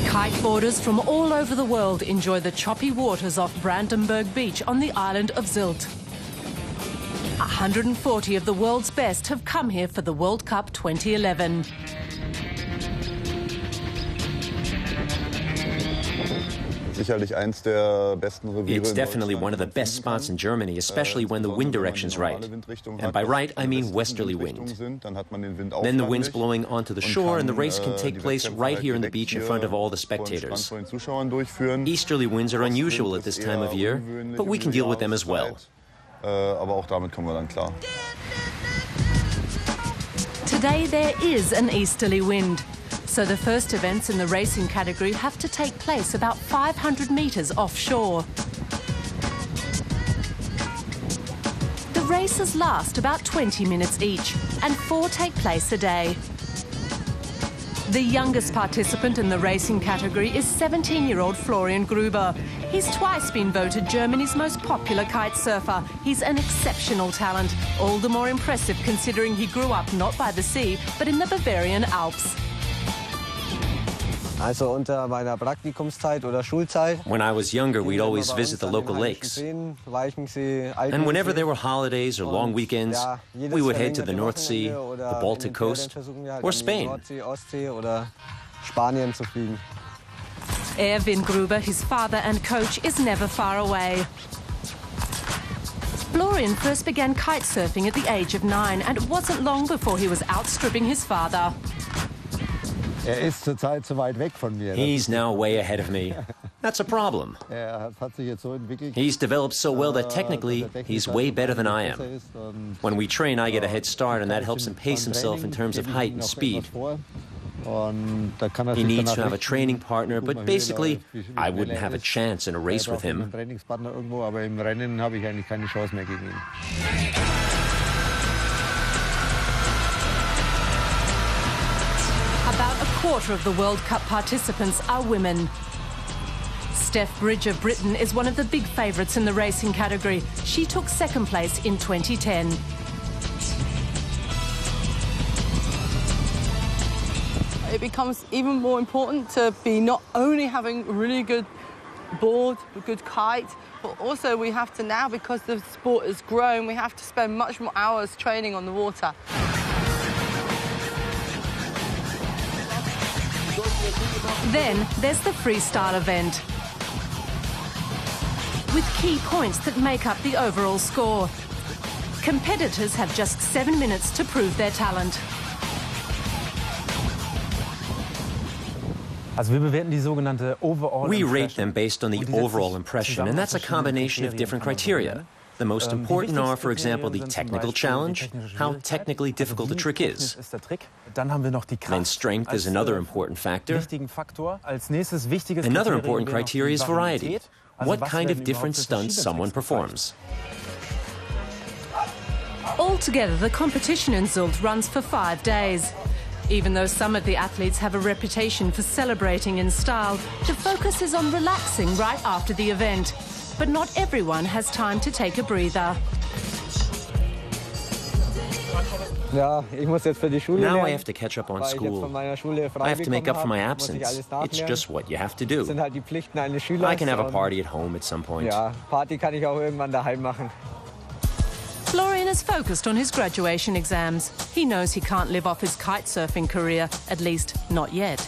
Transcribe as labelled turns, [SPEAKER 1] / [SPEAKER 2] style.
[SPEAKER 1] Kiteboarders from all over the world enjoy the choppy waters off Brandenburg Beach on the island of Sylt. 140 of the world's best have come here for the World Cup 2011.
[SPEAKER 2] It's definitely one of the best spots in Germany, especially when the wind direction's right. And by right, I mean westerly wind. Then the wind's blowing onto the shore and the race can take place right here on the beach in front of all the spectators. Easterly winds are unusual at this time of year, but we can deal with them as well.
[SPEAKER 1] Today there is an easterly wind. So the first events in the racing category have to take place about 500 metres offshore. The races last about 20 minutes each, and 4 take place a day. The youngest participant in the racing category is 17-year-old Florian Gruber. He's twice been voted Germany's most popular kite surfer. He's an exceptional talent, all the more impressive considering he grew up not by the sea, but in the Bavarian Alps.
[SPEAKER 2] When I was younger, we'd always visit the local lakes. And whenever there were holidays or long weekends, we would head to the North Sea, the Baltic coast, or Spain.
[SPEAKER 1] Erwin Gruber, his father and coach, is never far away. Florian first began kitesurfing at the age of 9, and it wasn't long before he was outstripping his father.
[SPEAKER 2] He's now way ahead of me. That's a problem. He's developed so well that technically he's way better than I am. When we train, I get a head start, and that helps him pace himself in terms of height and speed. He needs to have a training partner, but basically, I wouldn't have a chance in a race with him.
[SPEAKER 1] About a quarter of the World Cup participants are women. Steph Bridge of Britain is one of the big favourites in the racing category. She took second place in 2010.
[SPEAKER 3] It becomes even more important to be not only having a really good board, a good kite, but also we have to now, because the sport has grown, we have to spend much more hours training on the water.
[SPEAKER 1] Then there's the freestyle event, with key points that make up the overall score. Competitors have just 7 minutes to prove their talent.
[SPEAKER 2] We rate them based on the overall impression, and that's a combination of different criteria. The most important are, for example, the technical challenge, how technically difficult the trick is. Then strength is another important factor. Another important criteria is variety. What kind of different stunts someone performs.
[SPEAKER 1] Altogether, the competition in Sylt runs for 5 days. Even though some of the athletes have a reputation for celebrating in style, the focus is on relaxing right after the event. But not everyone has time to take a breather.
[SPEAKER 2] Now I have to catch up on school. I have to make up for my absence. It's just what you have to do. I can have a party at home at some point.
[SPEAKER 1] Florian is focused on his graduation exams. He knows he can't live off his kitesurfing career, at least not yet.